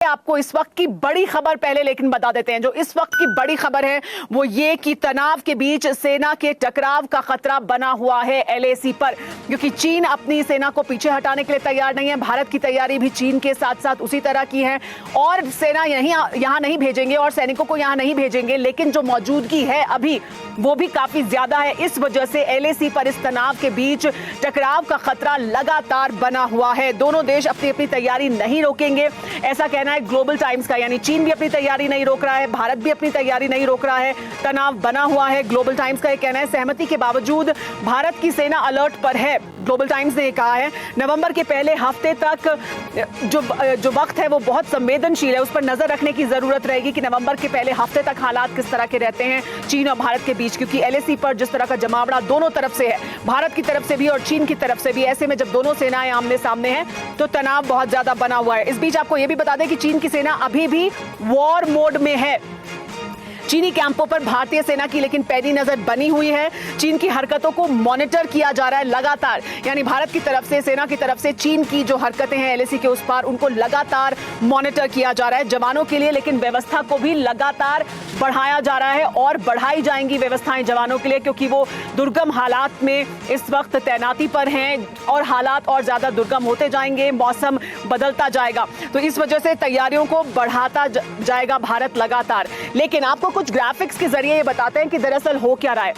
आपको इस वक्त की बड़ी खबर पहले लेकिन बता देते हैं। जो इस वक्त की बड़ी खबर है वो ये कि तनाव के बीच सेना के टकराव का खतरा बना हुआ है एलएसी पर, क्योंकि चीन अपनी सेना को पीछे हटाने के लिए तैयार नहीं है। भारत की तैयारी भी चीन के साथ साथ उसी तरह की है और सेना यहां नहीं भेजेंगे और सैनिकों को यहां नहीं भेजेंगे, लेकिन जो मौजूदगी है अभी वो भी काफी ज्यादा है। इस वजह से एलएसी पर इस तनाव के बीच टकराव का खतरा लगातार बना हुआ है। दोनों देश अपनी अपनी तैयारी नहीं रोकेंगे, ऐसा कहना है ग्लोबल टाइम्स का। यानी चीन भी अपनी तैयारी नहीं रोक रहा है, भारत भी अपनी तैयारी नहीं रोक रहा है, तनाव बना हुआ है। ग्लोबल टाइम्स का यह कहना है सहमति के बावजूद भारत की सेना अलर्ट पर है। ग्लोबल टाइम्स ने कहा है नवंबर के पहले हफ्ते तक जो वक्त है वो बहुत संवेदनशील है, उस पर नजर रखने की जरूरत रहेगी कि नवंबर के पहले हफ्ते तक हालात किस तरह के रहते हैं चीन और भारत के बीच, क्योंकि एलएसी पर जिस तरह का जमावड़ा दोनों तरफ से है, भारत की तरफ से भी और चीन की तरफ से भी, ऐसे में जब दोनों सेनाएं आमने सामने हैं तो तनाव बहुत ज्यादा बना हुआ है। इस बीच आपको यह भी बता दें कि चीन की सेना अभी भी वॉर मोड में है। चीनी कैंपों पर भारतीय सेना की लेकिन पैनी नजर बनी हुई है। चीन की हरकतों को मॉनिटर किया जा रहा है लगातार, यानी भारत की तरफ से, सेना की तरफ से चीन की जो हरकतें हैं एलएसी के उस पार, उनको लगातार मॉनिटर किया जा रहा है जवानों के लिए, लेकिन व्यवस्था को भी लगातार बढ़ाया जा रहा है और बढ़ाई जाएंगी व्यवस्थाएं जवानों के लिए, क्योंकि वो दुर्गम हालात में इस वक्त तैनाती पर हैं और हालात और ज्यादा दुर्गम होते जाएंगे, मौसम बदलता जाएगा, तो इस वजह से तैयारियों को बढ़ाता जाएगा भारत लगातार। लेकिन आपको कुछ ग्राफिक्स के जरिए ये बताते हैं कि दरअसल हो क्या रहा है।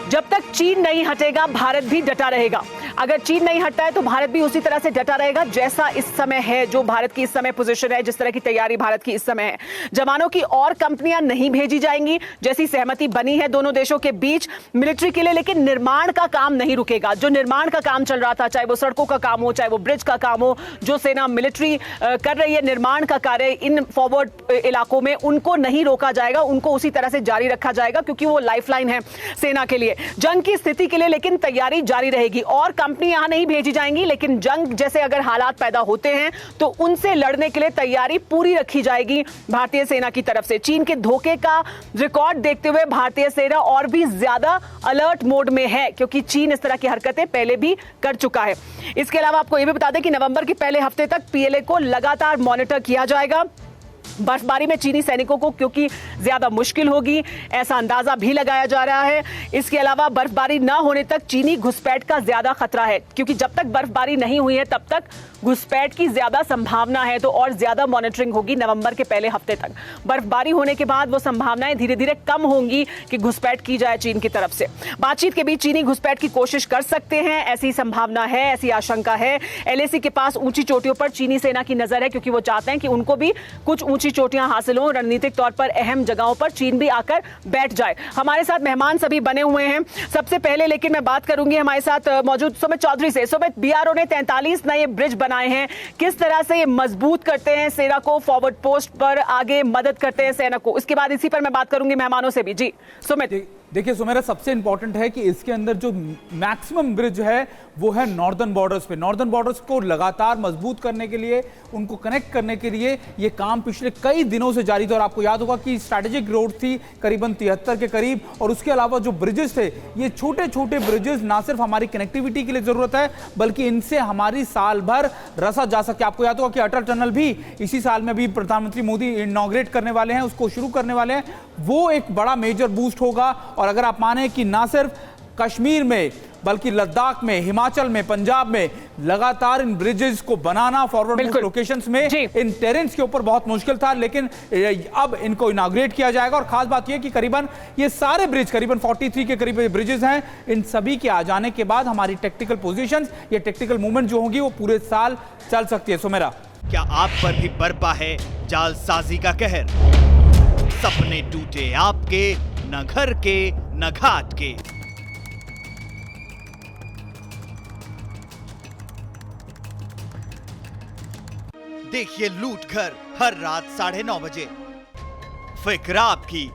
जब तक चीन नहीं हटेगा भारत भी डटा रहेगा। अगर चीन नहीं हटता है तो भारत भी उसी तरह से डटा रहेगा जैसा इस समय है, जो भारत की इस समय पोजीशन है, जिस तरह की तैयारी भारत की इस समय है। जवानों की और कंपनियां नहीं भेजी जाएंगी, जैसी सहमति बनी है दोनों देशों के बीच मिलिट्री के लिए, लेकिन निर्माण का काम नहीं रुकेगा। जो निर्माण का काम चल रहा था, चाहे वो सड़कों का काम हो, चाहे वो ब्रिज का काम हो, जो सेना मिलिट्री कर रही है निर्माण का कार्य इन फॉरवर्ड इलाकों में, उनको नहीं रोका जाएगा, उनको उसी तरह से जारी रखा जाएगा, क्योंकि वो लाइफलाइन है सेना के लिए जंग की स्थिति के लिए। लेकिन तैयारी जारी रहेगी और कंपनी यहां नहीं भेजी जाएंगी, लेकिन जंग जैसे अगर हालात पैदा होते हैं तो उनसे लड़ने के लिए तैयारी पूरी रखी जाएगी भारतीय सेना की तरफ से। चीन के धोखे का रिकॉर्ड देखते हुए भारतीय सेना और भी ज्यादा अलर्ट मोड में है, क्योंकि चीन इस तरह की हरकतें पहले भी कर चुका है। इसके अलावा आपको यह भी बता दें कि नवंबर के पहले हफ्ते तक पीएलए को लगातार मॉनिटर किया जाएगा। बर्फबारी में चीनी सैनिकों को क्योंकि ज्यादा मुश्किल होगी, ऐसा अंदाजा भी लगाया जा रहा है। इसके अलावा बर्फबारी न होने तक चीनी घुसपैठ का ज्यादा खतरा है, क्योंकि जब तक बर्फबारी नहीं हुई है तब तक घुसपैठ की ज्यादा संभावना है, तो और ज्यादा मॉनिटरिंग होगी नवंबर के पहले हफ्ते तक। बर्फबारी होने के बाद वो संभावनाएं धीरे धीरे कम होंगी कि घुसपैठ की जाए चीन की तरफ से। बातचीत के बीच चीनी घुसपैठ की कोशिश कर सकते हैं, ऐसी संभावना है, ऐसी आशंका है। एलएसी के पास ऊंची चोटियों पर चीनी सेना की नजर है, क्योंकि वो चाहते हैं कि उनको भी कुछ ऊंची चोटियां हासिल हो, रणनीतिक तौर पर अहम जगहों पर चीन भी आकर बैठ जाए। हमारे साथ मेहमान सभी बने हुए हैं। सबसे पहले लेकिन मैं बात करूंगी हमारे साथ मौजूद सुमित चौधरी से। सुमित, बीआरओ ने 43 नए ब्रिज बनाए हैं, किस तरह से ये मजबूत करते हैं सेना को, फॉरवर्ड पोस्ट पर आगे मदद करते हैं सेना को, उसके बाद इसी पर मैं बात करूंगी मेहमानों से भी। जी सुमित। देखिए सुमेरा, सबसे इंपॉर्टेंट है कि इसके अंदर जो मैक्सिमम ब्रिज है वो है नॉर्दर्न बॉर्डर्स पे। नॉर्दर्न बॉर्डर्स को लगातार मजबूत करने के लिए, उनको कनेक्ट करने के लिए ये काम पिछले कई दिनों से जारी था। और आपको याद होगा कि स्ट्रैटेजिक रोड थी करीबन 73 के करीब, और उसके अलावा जो ब्रिजेस थे, ये छोटे छोटे ब्रिजेस ना सिर्फ हमारी कनेक्टिविटी के लिए जरूरत है, बल्कि इनसे हमारी साल भर रसा जा सके। आपको याद होगा कि अटल टनल भी इसी साल में भी प्रधानमंत्री मोदी इनॉग्रेट करने वाले हैं, उसको शुरू करने वाले हैं, वो एक बड़ा मेजर बूस्ट होगा। और अगर आप माने कि ना सिर्फ कश्मीर में बल्कि लद्दाख में, हिमाचल में, पंजाब में लगातार इन ब्रिजेस को बनाना फॉरवर्ड लोकेशंस में, इन टेरेंस के ऊपर बहुत मुश्किल था, लेकिन अब इनको इनॉग्रेट किया जाएगा। और खास बात यह कि करीबन ये सारे ब्रिज, करीबन 43 के करीब ब्रिजेस हैं, इन सभी के आ जाने के बाद हमारी टेक्टिकल पोजीशंस, ये टेक्टिकल मूवमेंट जो होगी वो पूरे साल चल सकती है। सुमेरा, क्या आप पर भी बरपा है जालसाजी का कहर? सपने टूटे आपके, न घर के न घाट के। देखिए लूट घर हर रात 9:30 बजे। फिक्र आपकी,